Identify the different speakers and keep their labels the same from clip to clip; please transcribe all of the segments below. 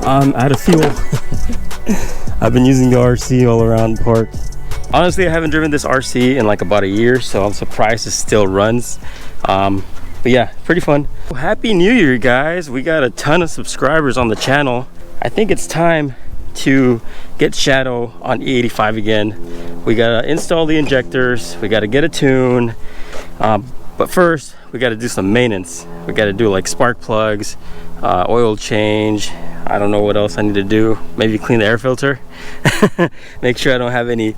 Speaker 1: I'm out of fuel. I've been using the RC all around the park. Honestly, I haven't driven this RC in like about a year, so I'm surprised it still runs. But yeah, pretty fun. Well, Happy New Year, guys. We got a ton of subscribers on the channel. I think it's time to get Shadow on E85 again. We gotta install the injectors, we gotta get a tune, but first we gotta do some maintenance. We gotta do like spark plugs, oil change. I don't know what else I need to do. Maybe clean the air filter. Make sure I don't have any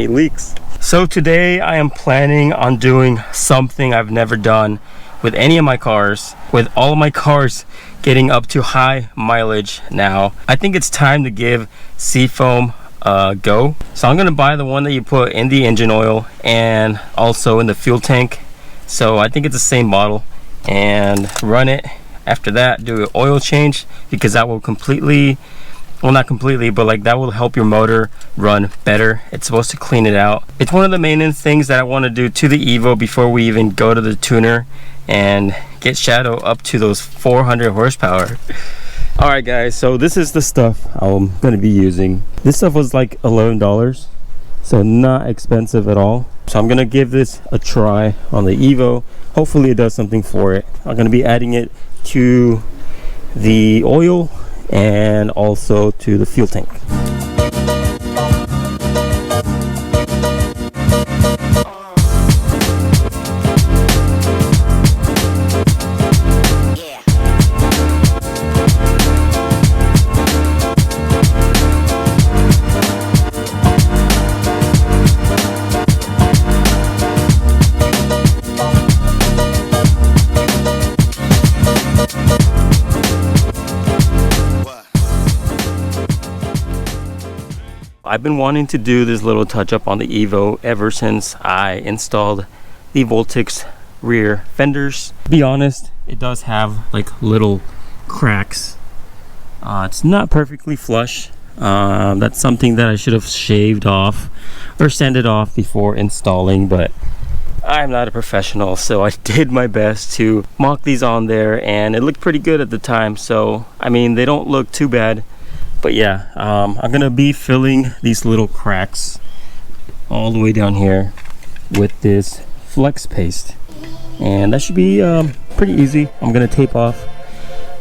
Speaker 1: leaks. So today I am planning on doing something I've never done with any of my cars. With all of my cars getting up to high mileage now, I think it's time to give Seafoam a go. So I'm gonna buy the one that you put in the engine oil and also in the fuel tank. So I think it's the same bottle, and run it. After that, do an oil change, because that will completely, well, not completely, but like that will help your motor run better. It's supposed to clean it out. It's one of the maintenance things that I want to do to the Evo before we even go to the tuner and get Shadow up to those 400 horsepower. All right, guys, so this is the stuff I'm going to be using. This stuff was like $11, so not expensive at all. So I'm going to give this a try on the Evo. Hopefully it does something for it. I'm going to be adding it to the oil and also to the fuel tank. I've been wanting to do this little touch up on the Evo ever since I installed the Voltix rear fenders. To be honest, it does have like little cracks. It's not perfectly flush. That's something that I should have shaved off or sanded off before installing, but I'm not a professional, so I did my best to mock these on there, and it looked pretty good at the time. So I mean, they don't look too bad. But yeah, I'm gonna be filling these little cracks all the way down here with this flex paste, and that should be pretty easy. I'm gonna tape off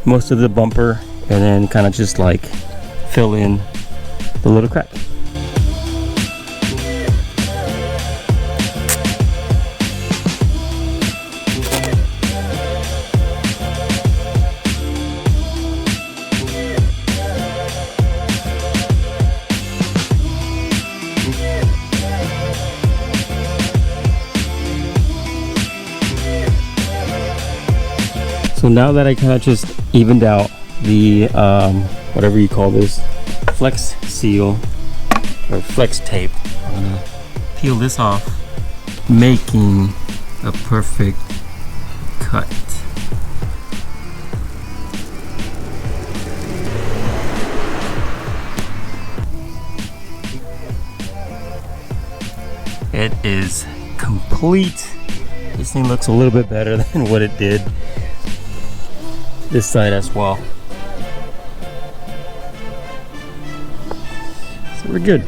Speaker 1: most of the bumper and then kind of just like fill in the little crack. So now that I kind of just evened out the whatever you call this, flex seal or flex tape, I'm gonna peel this off, making a perfect cut. It is complete. This thing looks a little bit better than what it did this side as well. So we're good.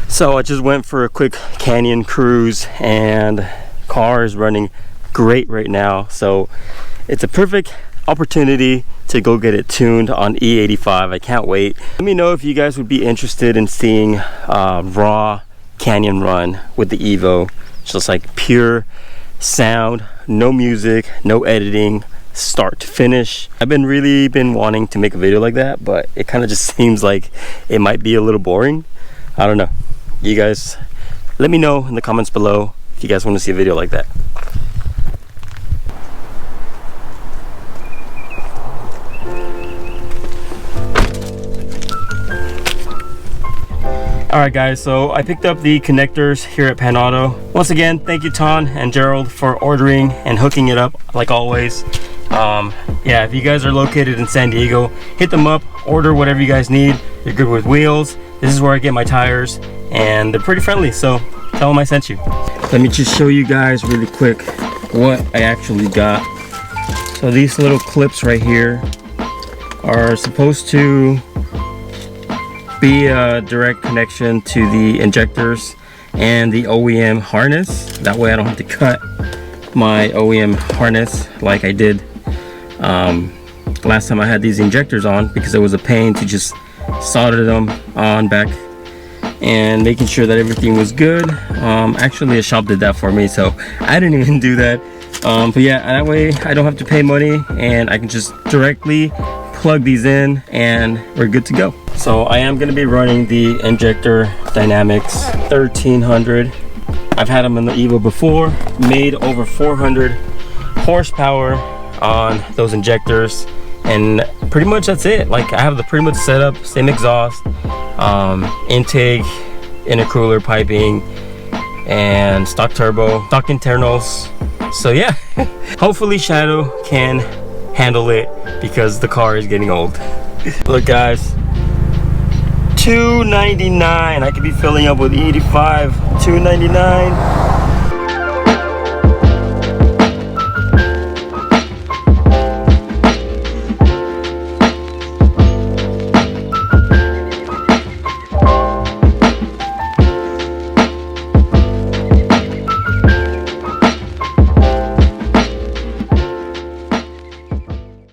Speaker 1: So I just went for a quick canyon cruise, and car is running great right now. So it's a perfect opportunity to go get it tuned on E85. I can't wait. Let me know if you guys would be interested in seeing raw canyon run with the Evo. Just like pure sound, no music, no editing, start to finish. I've really been wanting to make a video like that, but it kind of just seems like it might be a little boring. I don't know. You guys let me know in the comments below if you guys want to see a video like that. Alright guys, so I picked up the connectors here at Pan Auto. Once again, thank you Ton and Gerald for ordering and hooking it up like always. Yeah, if you guys are located in San Diego, hit them up, order whatever you guys need. They're good with wheels. This is where I get my tires, and they're pretty friendly, so tell them I sent you. Let me just show you guys really quick what I actually got. So these little clips right here are supposed to be a direct connection to the injectors and the OEM harness. That way I don't have to cut my OEM harness like I did last time I had these injectors on, because it was a pain to just solder them on back and making sure that everything was good. Actually a shop did that for me, so I didn't even do that. But yeah, that way I don't have to pay money and I can just directly plug these in and we're good to go. So I am going to be running the Injector Dynamics 1300. I've had them in the Evo before, made over 400 horsepower on those injectors, and pretty much that's it. Like, I have the pretty much setup, same exhaust, intake, intercooler piping, and stock turbo, stock internals. So yeah, hopefully Shadow can handle it because the car is getting old. Look guys, $299. I could be filling up with 85. $299.